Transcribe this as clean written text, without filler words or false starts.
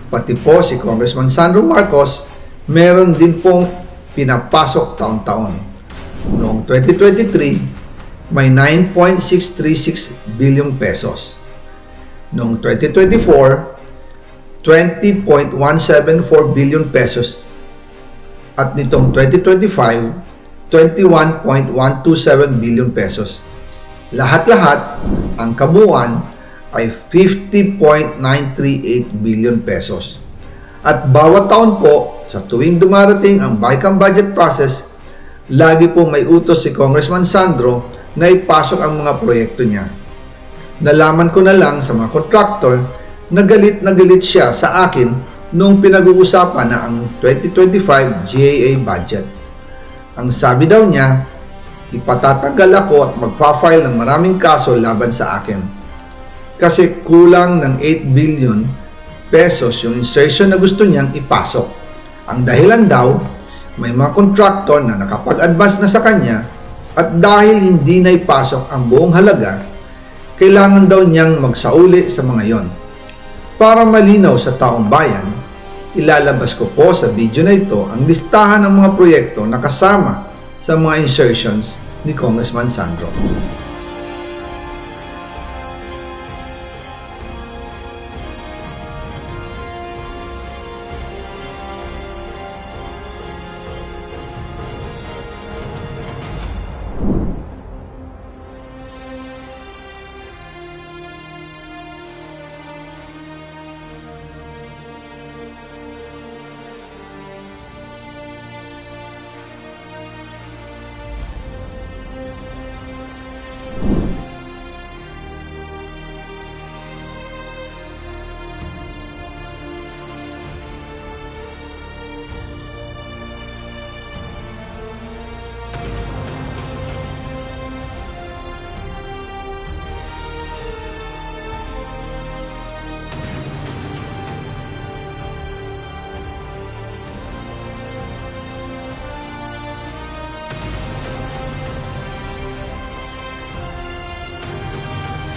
Pati po si Congressman Sandro Marcos, meron din pong pinapasok taon-taon. Noong 2023, may 9.636 billion pesos. Noong 2024, 20.174 billion pesos. At nitong 2025, 21.127 billion pesos. Lahat-lahat, ang kabuuan ay 50.938 billion pesos. At bawat taon po, sa tuwing dumarating ang BICAM budget process, lagi po may utos si Congressman Sandro na ipasok ang mga proyekto niya. Nalaman ko na lang sa mga contractor na galit siya sa akin noong pinag-uusapan na ang 2025 GAA budget. Ang sabi daw niya, ipatatagal ako at magpa-file ng maraming kaso laban sa akin. Kasi kulang ng 8 billion pesos yung insertion na gusto niyang ipasok. Ang dahilan daw, may mga contractor na nakapag-advance na sa kanya at dahil hindi na ipasok ang buong halaga, kailangan daw niyang magsauli sa mga yon. Para malinaw sa taong bayan, ilalabas ko po sa video na ito ang listahan ng mga proyekto na kasama sa mga insertions ni Congressman Sandro.